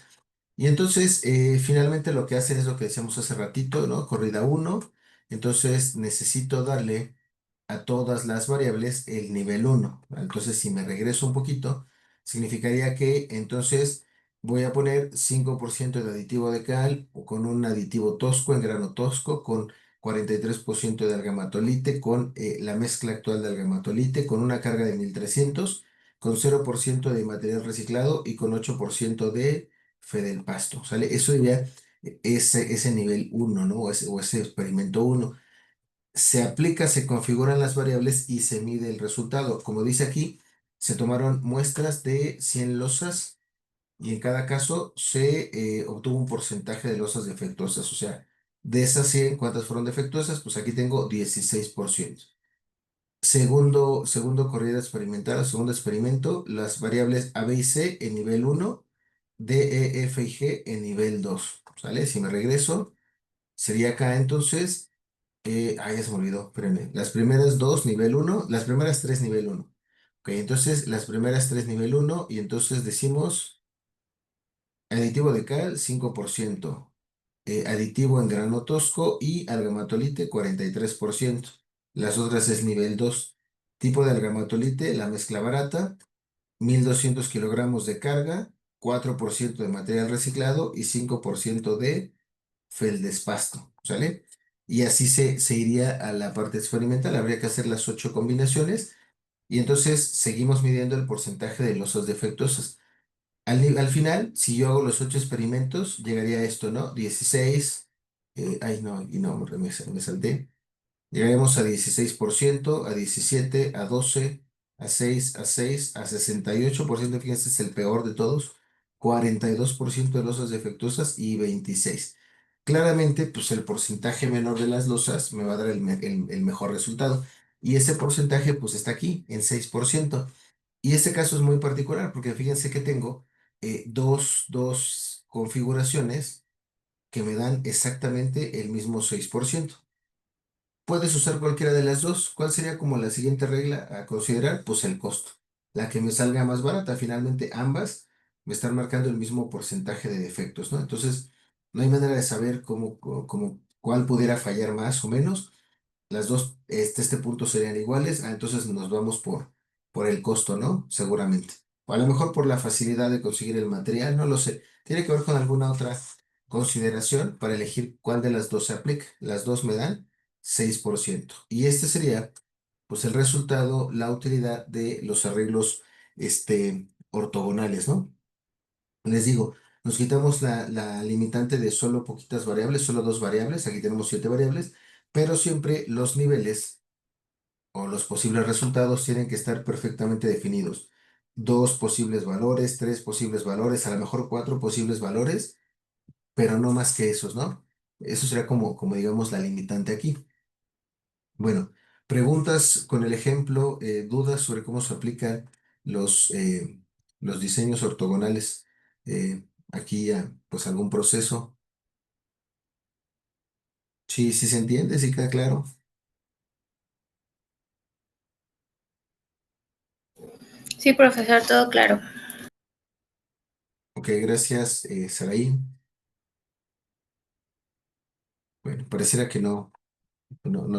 Y entonces, finalmente lo que hacen es lo que decíamos hace ratito, ¿no? Corrida uno. Entonces, necesito darle a todas las variables el nivel uno. Entonces, si me regreso un poquito, significaría que entonces voy a poner 5% de aditivo de cal o con un aditivo tosco en grano tosco con 43% de algamatolite con la mezcla actual de algamatolite, con una carga de 1300, con 0% de material reciclado y con 8% de Fedelpasto, ¿sale? Eso ya ese nivel uno, ¿no? O ese experimento uno. Se aplica, se configuran las variables y se mide el resultado. Como dice aquí, se tomaron muestras de 100 losas y en cada caso se obtuvo un porcentaje de losas defectuosas. O sea, de esas 100, ¿cuántas fueron defectuosas? Pues aquí tengo 16%. Segundo corrida experimental, segundo experimento, las variables A, B y C en nivel uno, D, E, F y G en nivel 2. ¿Sale? Si me regreso, sería acá entonces, ya se me olvidó, espérenme. Las primeras dos nivel uno, las primeras tres nivel uno. Ok, entonces las primeras tres nivel uno y entonces decimos aditivo de cal 5%, aditivo en grano tosco y algamatolite 43%. Las otras es nivel 2. Tipo de algamatolite, la mezcla barata, 1200 kilogramos de carga, 4% de material reciclado y 5% de feldespasto, ¿sale? Y así se iría a la parte experimental, habría que hacer las 8 combinaciones y entonces seguimos midiendo el porcentaje de losas defectuosas. Al final, si yo hago los 8 experimentos, llegaría a esto, ¿no? 16, ay no, y no, me salté. Llegaremos a 16%, a 17, a 12, a 68%. Fíjense, es el peor de todos, 42% de losas defectuosas y 26. Claramente, pues el porcentaje menor de las losas me va a dar el mejor resultado. Y ese porcentaje, pues está aquí, en 6%. Y este caso es muy particular porque fíjense que tengo dos configuraciones que me dan exactamente el mismo 6%. Puedes usar cualquiera de las dos. ¿Cuál sería como la siguiente regla a considerar? Pues el costo. La que me salga más barata. Finalmente, ambas me están marcando el mismo porcentaje de defectos, ¿no? Entonces, no hay manera de saber cuál pudiera fallar más o menos. Las dos, este punto serían iguales. Entonces nos vamos por el costo, ¿no? Seguramente. O a lo mejor por la facilidad de conseguir el material, no lo sé. Tiene que ver con alguna otra consideración para elegir cuál de las dos se aplica. Las dos me dan 6%. Y este sería, pues, el resultado, la utilidad de los arreglos, ortogonales, ¿no? Les digo, nos quitamos la limitante de solo poquitas variables, solo dos variables. Aquí tenemos 7 variables, pero siempre los niveles o los posibles resultados tienen que estar perfectamente definidos. Dos posibles valores, tres posibles valores, a lo mejor cuatro posibles valores, pero no más que esos, ¿no? Eso será como digamos la limitante aquí. Bueno, preguntas con el ejemplo, dudas sobre cómo se aplican los, eh, los diseños ortogonales aquí a pues algún proceso. Sí, sí se entiende, sí queda claro. Sí, profesor, todo claro. Ok, gracias, Saraí. Bueno, pareciera que no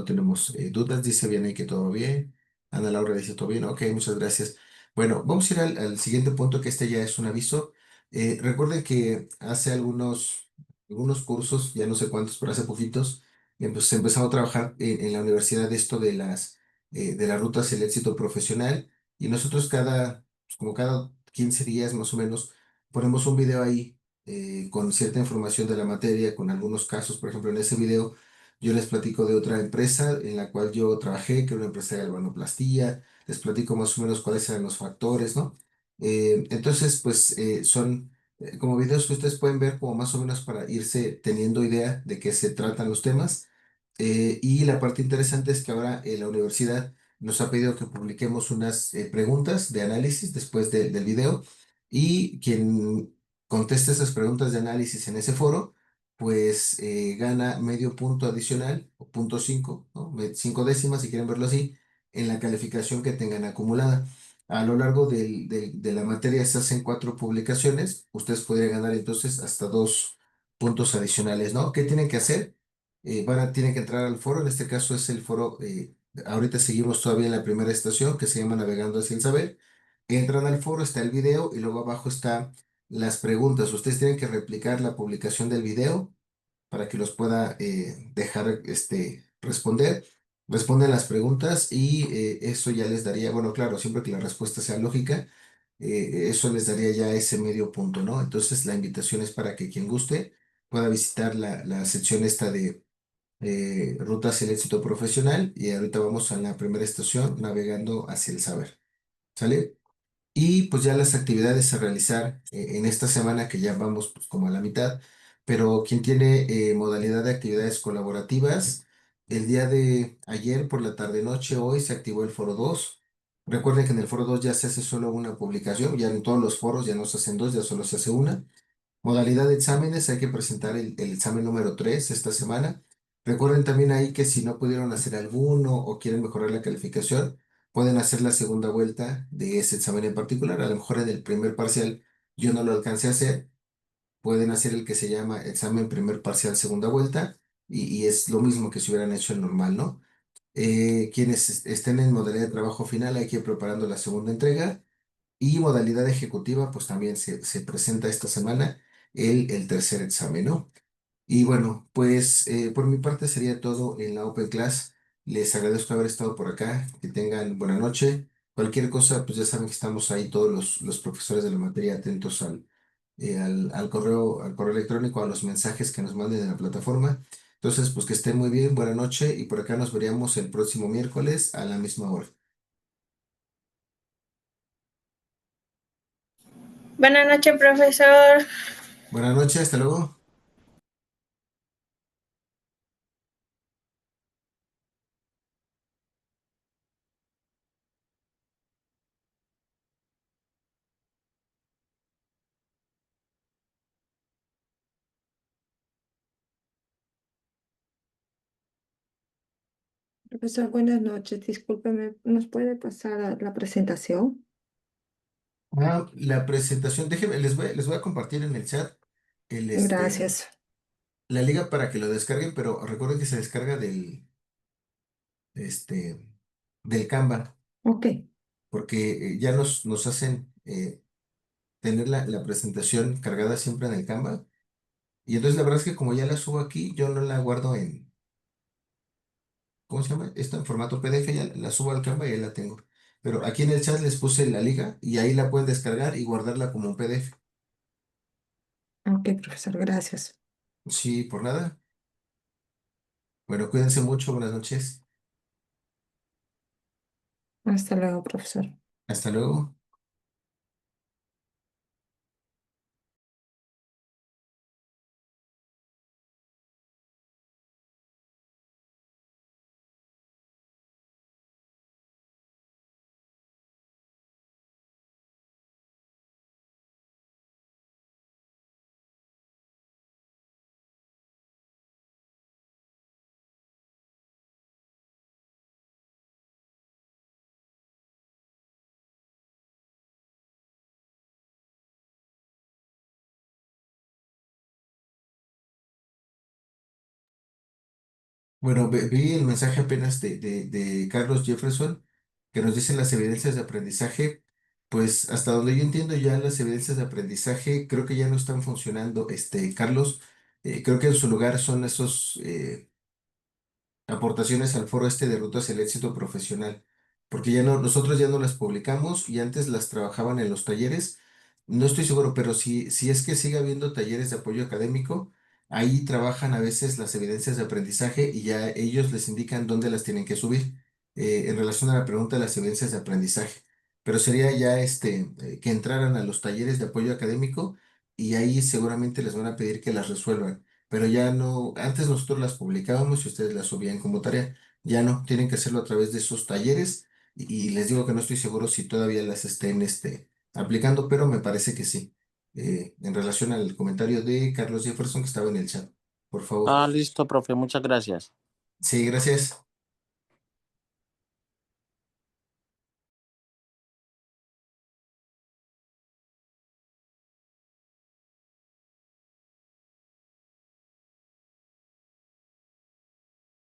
tenemos dudas. Dice bien ahí que todo bien. Ana Laura dice todo bien. Ok, muchas gracias. Bueno, vamos a ir al siguiente punto, que este ya es un aviso. Recuerden que hace algunos cursos, ya no sé cuántos, pero hace poquitos, pues, empezamos a trabajar en la universidad esto de las rutas el éxito profesional. Y nosotros pues, como cada 15 días más o menos, ponemos un video ahí con cierta información de la materia, con algunos casos. Por ejemplo, en ese video yo les platico de otra empresa en la cual yo trabajé, que era una empresa de galvanoplastía. Les platico más o menos cuáles eran los factores, ¿no? Entonces, pues son como videos que ustedes pueden ver como más o menos para irse teniendo idea de qué se tratan los temas. Y la parte interesante es que ahora la universidad nos ha pedido que publiquemos unas preguntas de análisis después del video, y quien conteste esas preguntas de análisis en ese foro pues gana medio punto adicional, o punto 5, ¿no? 5 décimas, si quieren verlo así, en la calificación que tengan acumulada. A lo largo de la materia se hacen 4 publicaciones. Ustedes podrían ganar entonces hasta 2 puntos adicionales, ¿no? ¿Qué tienen que hacer? Tienen que entrar al foro. En este caso es el foro, ahorita seguimos todavía en la primera estación, que se llama Navegando hacia el Saber. Entran al foro, está el video y luego abajo está las preguntas. Ustedes tienen que replicar la publicación del video para que los pueda dejar responder. Responden las preguntas y eso ya les daría, bueno, claro, siempre que la respuesta sea lógica, eso les daría ya ese medio punto, ¿no? Entonces la invitación es para que quien guste pueda visitar la sección esta de Ruta hacia el éxito profesional y ahorita vamos a la primera estación, navegando hacia el saber. ¿Sale? Y pues ya las actividades a realizar en esta semana, que ya vamos pues como a la mitad, pero quien tiene modalidad de actividades colaborativas, el día de ayer por la tarde-noche, hoy se activó el foro 2. Recuerden que en el foro 2 ya se hace solo una publicación, ya en todos los foros ya no se hacen dos, ya solo se hace una. Modalidad de exámenes, hay que presentar el examen número 3 esta semana. Recuerden también ahí que si no pudieron hacer alguno o quieren mejorar la calificación, pueden hacer la segunda vuelta de ese examen en particular. A lo mejor en el primer parcial yo no lo alcancé a hacer, pueden hacer el que se llama examen primer parcial segunda vuelta y es lo mismo que si hubieran hecho el normal, ¿no? Quienes estén en modalidad de trabajo final hay que ir preparando la segunda entrega. Y modalidad ejecutiva, pues también se presenta esta semana el tercer examen, ¿no? Y bueno, pues por mi parte sería todo en la Open Class. Les agradezco haber estado por acá. Que tengan buena noche. Cualquier cosa, pues ya saben que estamos ahí todos los profesores de la materia atentos al correo electrónico, a los mensajes que nos manden en la plataforma. Entonces, pues que estén muy bien, buena noche y por acá nos veríamos el próximo miércoles a la misma hora. Buenas noches, profesor. Buenas noches, hasta luego. Profesor, buenas noches. Discúlpeme, ¿nos puede pasar a la presentación? La presentación, déjenme, les voy a compartir en el chat el, Gracias. la liga para que lo descarguen, pero recuerden que se descarga este, del Canva, Ok, porque ya nos hacen tener la presentación cargada siempre en el Canva. Y entonces la verdad es que como ya la subo aquí, yo no la guardo en, ¿cómo se llama? Esto en formato PDF, ya la subo al Canva y ahí la tengo. Pero aquí en el chat les puse la liga y ahí la pueden descargar y guardarla como un PDF. ok, profesor, gracias. Sí, por nada. Bueno, cuídense mucho, buenas noches. Hasta luego, profesor. Hasta luego. Bueno, vi el mensaje apenas de Carlos Jefferson que nos dicen las evidencias de aprendizaje. Pues hasta donde yo entiendo ya las evidencias de aprendizaje creo que ya no están funcionando. Carlos, creo que en su lugar son esos aportaciones al foro este de Rutas al Éxito Profesional, porque ya no, nosotros ya no las publicamos y antes las trabajaban en los talleres. No estoy seguro, pero si es que sigue habiendo talleres de apoyo académico, ahí trabajan a veces las evidencias de aprendizaje y ya ellos les indican dónde las tienen que subir en relación a la pregunta de las evidencias de aprendizaje. Pero sería ya que entraran a los talleres de apoyo académico y ahí seguramente les van a pedir que las resuelvan, pero ya no, antes nosotros las publicábamos y ustedes las subían como tarea, ya no, tienen que hacerlo a través de esos talleres y les digo que no estoy seguro si todavía las estén aplicando, pero me parece que sí. En relación al comentario de Carlos Jefferson que estaba en el chat, por favor. Ah, listo, profe, muchas gracias. Sí, gracias.